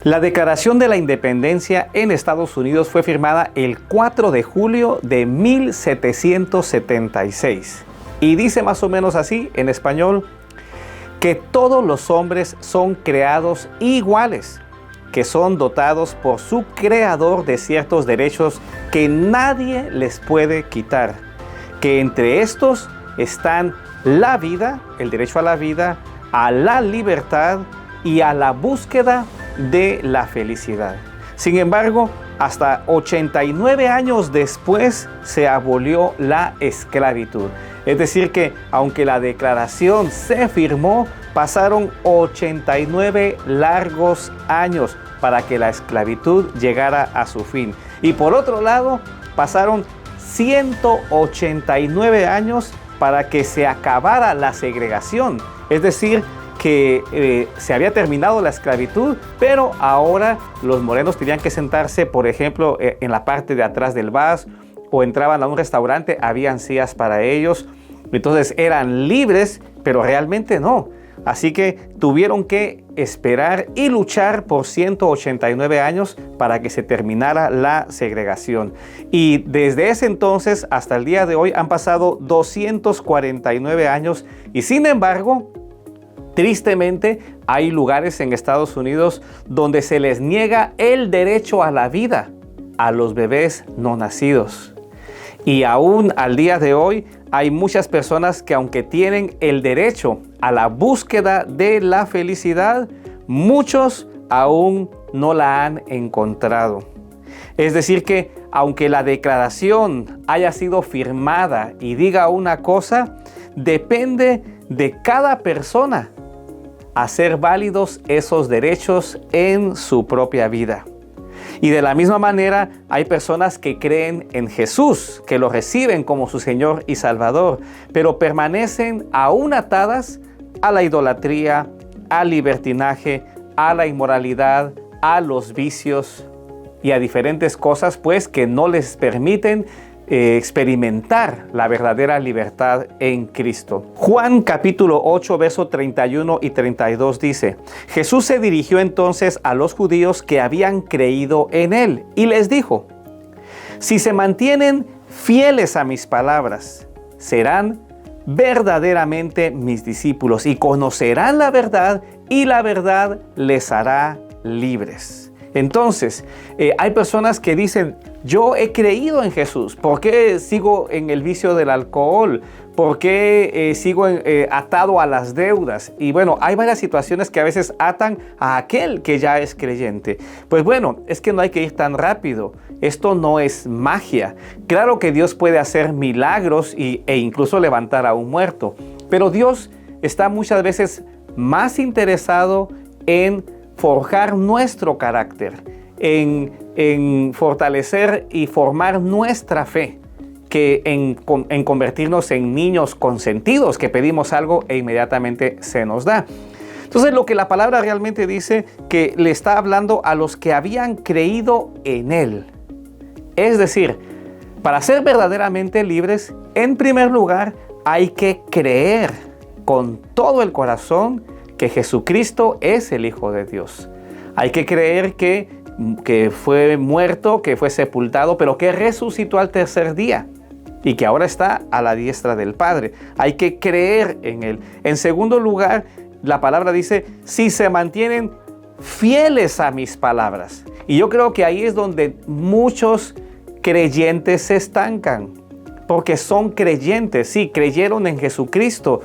La Declaración de la Independencia en Estados Unidos fue firmada el 4 de julio de 1776 y dice más o menos así en español: que todos los hombres son creados iguales, que son dotados por su creador de ciertos derechos que nadie les puede quitar, que entre estos están la vida, el derecho a la vida, a la libertad y a la búsqueda de la felicidad. Sin embargo, hasta 89 años después se abolió la esclavitud. Es decir que, aunque la declaración se firmó, pasaron 89 largos años para que la esclavitud llegara a su fin. Y por otro lado, pasaron 189 años para que se acabara la segregación. Es decir, que se había terminado la esclavitud, pero ahora los morenos tenían que sentarse, por ejemplo, en la parte de atrás del bus, o entraban a un restaurante, habían sillas para ellos. Entonces eran libres, pero realmente no. Así que tuvieron que esperar y luchar por 189 años para que se terminara la segregación. Y desde ese entonces hasta el día de hoy han pasado 249 años y sin embargo, tristemente, hay lugares en Estados Unidos donde se les niega el derecho a la vida a los bebés no nacidos. Y aún al día de hoy hay muchas personas que, aunque tienen el derecho a la búsqueda de la felicidad, muchos aún no la han encontrado. Es decir que, aunque la declaración haya sido firmada y diga una cosa, depende de cada persona hacer válidos esos derechos en su propia vida. Y de la misma manera hay personas que creen en Jesús, que lo reciben como su Señor y Salvador, pero permanecen aún atadas a la idolatría, al libertinaje, a la inmoralidad, a los vicios y a diferentes cosas pues que no les permiten experimentar la verdadera libertad en Cristo. Juan capítulo 8 verso 31 y 32 dice: Jesús se dirigió entonces a los judíos que habían creído en él y les dijo: si se mantienen fieles a mis palabras, serán verdaderamente mis discípulos y conocerán la verdad y la verdad les hará libres. Entonces, hay personas que dicen: yo he creído en Jesús, ¿por qué sigo en el vicio del alcohol? ¿Por qué sigo atado a las deudas? Y bueno, hay varias situaciones que a veces atan a aquel que ya es creyente. Pues bueno, es que no hay que ir tan rápido. Esto no es magia. Claro que Dios puede hacer milagros e incluso levantar a un muerto, pero Dios está muchas veces más interesado en forjar nuestro carácter, en fortalecer y formar nuestra fe, que en convertirnos en niños consentidos que pedimos algo e inmediatamente se nos da. Entonces, lo que la palabra realmente dice, que le está hablando a los que habían creído en Él. Es decir, para ser verdaderamente libres, en primer lugar, hay que creer con todo el corazón que Jesucristo es el Hijo de Dios. Hay que creer que fue muerto, que fue sepultado, pero que resucitó al tercer día y que ahora está a la diestra del Padre. Hay que creer en Él. En segundo lugar, la palabra dice: si se mantienen fieles a mis palabras. Y yo creo que ahí es donde muchos creyentes se estancan, porque son creyentes, sí, creyeron en Jesucristo,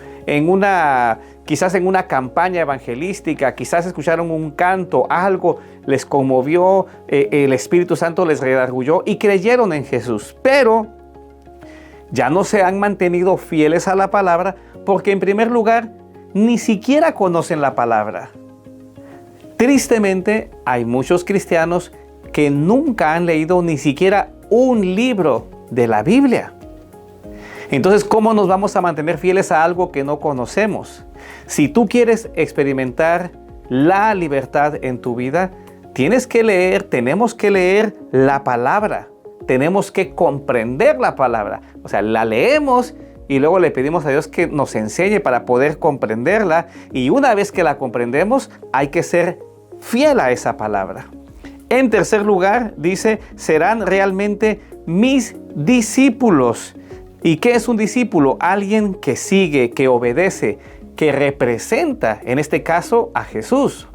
quizás en una campaña evangelística, quizás escucharon un canto, algo les conmovió, el Espíritu Santo les redarguyó y creyeron en Jesús, pero ya no se han mantenido fieles a la palabra porque, en primer lugar, ni siquiera conocen la palabra. Tristemente, hay muchos cristianos que nunca han leído ni siquiera un libro de la Biblia. Entonces, ¿cómo nos vamos a mantener fieles a algo que no conocemos? Si tú quieres experimentar la libertad en tu vida, tenemos que leer la palabra. Tenemos que comprender la palabra. O sea, la leemos y luego le pedimos a Dios que nos enseñe para poder comprenderla. Y una vez que la comprendemos, hay que ser fiel a esa palabra. En tercer lugar, dice, serán realmente mis discípulos. ¿Y qué es un discípulo? Alguien que sigue, que obedece, que representa, en este caso, a Jesús.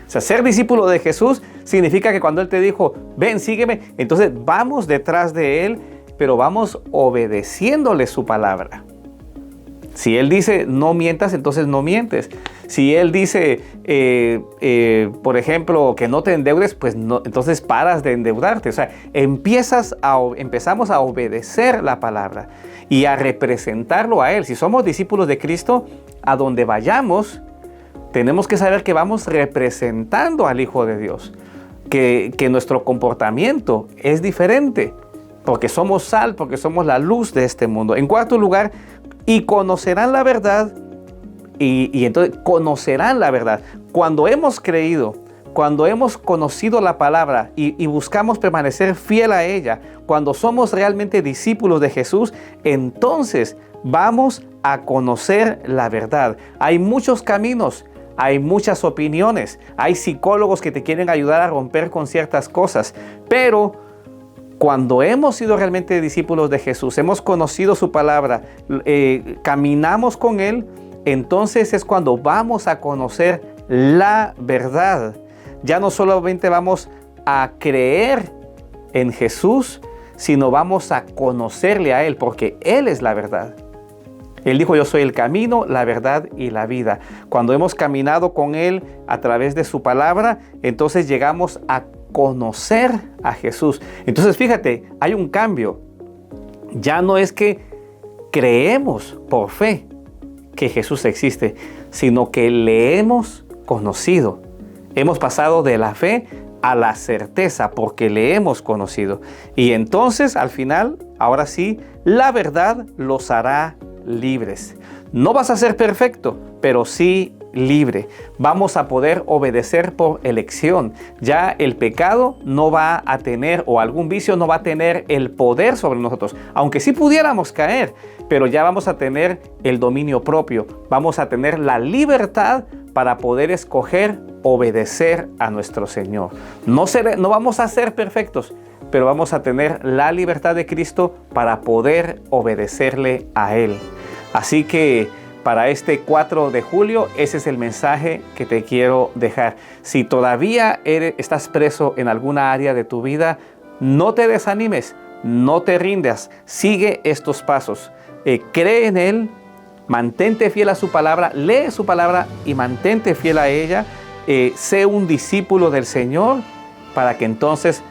O sea, ser discípulo de Jesús significa que cuando Él te dijo, ven, sígueme, entonces vamos detrás de Él, pero vamos obedeciéndole su palabra. Si Él dice, no mientas, entonces no mientes. Si Él dice, por ejemplo, que no te endeudes, pues no, entonces paras de endeudarte. O sea, empezamos a obedecer la palabra y a representarlo a Él. Si somos discípulos de Cristo, a donde vayamos, tenemos que saber que vamos representando al Hijo de Dios. Que nuestro comportamiento es diferente, porque somos sal, porque somos la luz de este mundo. En cuarto lugar, y conocerán la verdad, y entonces conocerán la verdad. Cuando hemos creído, cuando hemos conocido la palabra y buscamos permanecer fiel a ella, cuando somos realmente discípulos de Jesús, entonces vamos a conocer la verdad. Hay muchos caminos, hay muchas opiniones, hay psicólogos que te quieren ayudar a romper con ciertas cosas, pero cuando hemos sido realmente discípulos de Jesús, hemos conocido su palabra, caminamos con Él, entonces es cuando vamos a conocer la verdad. Ya no solamente vamos a creer en Jesús, sino vamos a conocerle a Él, porque Él es la verdad. Él dijo, yo soy el camino, la verdad y la vida. Cuando hemos caminado con Él a través de su palabra, entonces llegamos a conocer a Jesús. Entonces fíjate, hay un cambio. Ya no es que creemos por fe que Jesús existe, sino que le hemos conocido. Hemos pasado de la fe a la certeza porque le hemos conocido. Y entonces al final, ahora sí, la verdad los hará libres. No vas a ser perfecto, pero sí libre. Vamos a poder obedecer por elección. Ya el pecado no va a tener, o algún vicio no va a tener el poder sobre nosotros, aunque sí pudiéramos caer, pero ya vamos a tener el dominio propio. Vamos a tener la libertad para poder escoger obedecer a nuestro Señor. No vamos a ser perfectos, pero vamos a tener la libertad de Cristo para poder obedecerle a Él. Así que para este 4 de julio, ese es el mensaje que te quiero dejar. Si todavía estás preso en alguna área de tu vida, no te desanimes, no te rindas, sigue estos pasos. Cree en Él, mantente fiel a su palabra, lee su palabra y mantente fiel a ella. Sé un discípulo del Señor para que entonces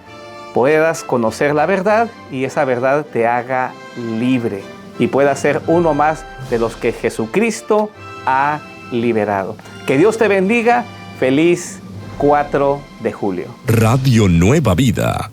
puedas conocer la verdad y esa verdad te haga libre y puedas ser uno más de los que Jesucristo ha liberado. Que Dios te bendiga. Feliz 4 de julio. Radio Nueva Vida.